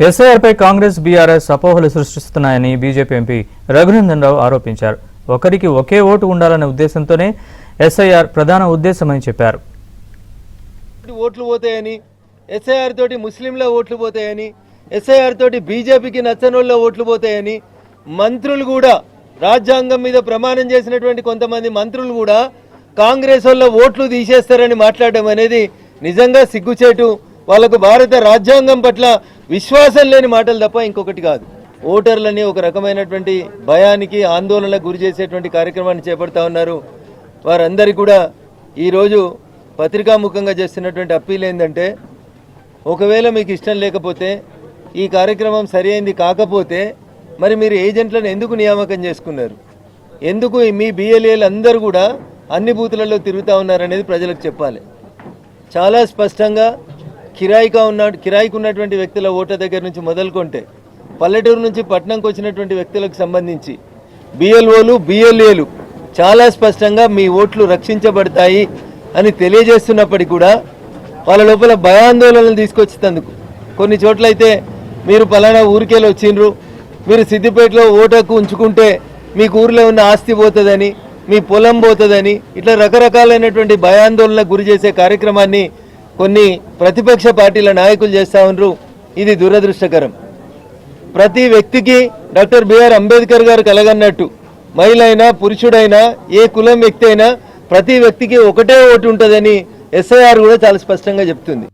ఎస్ఐఆర్పై Congress BRS అపోహలు సృష్టిస్తున్నాయని BJP MP Raghunandan Rao ఆరోపించారు. ఒకరికి ఒకే ఓటు ఉండాలనే ఉద్దేశంతోనే ఎస్ఐఆర్ ప్రధాన ఉద్దేశమని చెప్పారు. ఓట్లు పోతాయని, ఎస్ఐఆర్ తోటి ముస్లింల ఓట్లు పోతాయని, ఎస్ఐఆర్ తోటి బీజేపీకి నచ్చనోళ్ళ ఓట్లు పోతాయని మంత్రులు కూడా, రాజ్యాంగం మీద ప్రమాణం చేసినటువంటి కొంతమంది మంత్రులు కూడా కాంగ్రెస్ వాళ్ళ ఓట్లు తీసేస్తారని మాట్లాడడం అనేది నిజంగా సిగ్గుచేటు. వాళ్ళకు భారత రాజ్యాంగం పట్ల విశ్వాసం లేని మాటలు తప్ప ఇంకొకటి కాదు. ఓటర్లని ఒక రకమైనటువంటి భయానికి, ఆందోళనకు గురి చేసేటువంటి కార్యక్రమాన్ని చేపడతా ఉన్నారు. వారందరికీ కూడా ఈరోజు పత్రికాముఖంగా చేస్తున్నటువంటి అప్పీల్ ఏంటంటే, ఒకవేళ మీకు ఇష్టం లేకపోతే, ఈ కార్యక్రమం సరి అయింది కాకపోతే, మరి మీరు ఏజెంట్లను ఎందుకు నియామకం చేసుకున్నారు? ఎందుకు మీ బిఎల్ఏలు అందరూ కూడా అన్ని బూతులలో తిరుగుతూ ఉన్నారనేది ప్రజలకు చెప్పాలి. చాలా స్పష్టంగా కిరాయికి ఉన్నటువంటి వ్యక్తుల ఓట్ల దగ్గర నుంచి మొదలుకొంటే, పల్లెటూరు నుంచి పట్టణంకి వచ్చినటువంటి వ్యక్తులకు సంబంధించి బిఎల్ఓలు, బిఎల్ఏలు చాలా స్పష్టంగా మీ ఓట్లు రక్షించబడతాయి అని తెలియజేస్తున్నప్పటికీ కూడా వాళ్ళ లోపల భయాందోళనలు తీసుకొచ్చేందుకు కొన్ని చోట్లయితే మీరు పలానా ఊరికేళ్ళు వచ్చిండ్రు, మీరు సిద్దిపేటలో ఓటకు ఉంచుకుంటే మీకు ఊరిలో ఉన్న ఆస్తి పోతుందని, మీ పొలం పోతుందని, ఇట్లా రకరకాలైనటువంటి భయాందోళనకు గురి చేసే కార్యక్రమాన్ని కొన్ని ప్రతిపక్ష పార్టీల నాయకులు చేస్తూ ఉన్నారు. ఇది దురదృష్టకరం. ప్రతి వ్యక్తికి డాక్టర్ బిఆర్ అంబేద్కర్ గారు కలగన్నట్టు, మహిళ అయినా పురుషుడైనా ఏ కులం వ్యక్తి అయినా ప్రతి వ్యక్తికి ఒకటే ఓటు ఉంటుందని ఎస్ఐఆర్ కూడా చాలా స్పష్టంగా చెప్తుంది.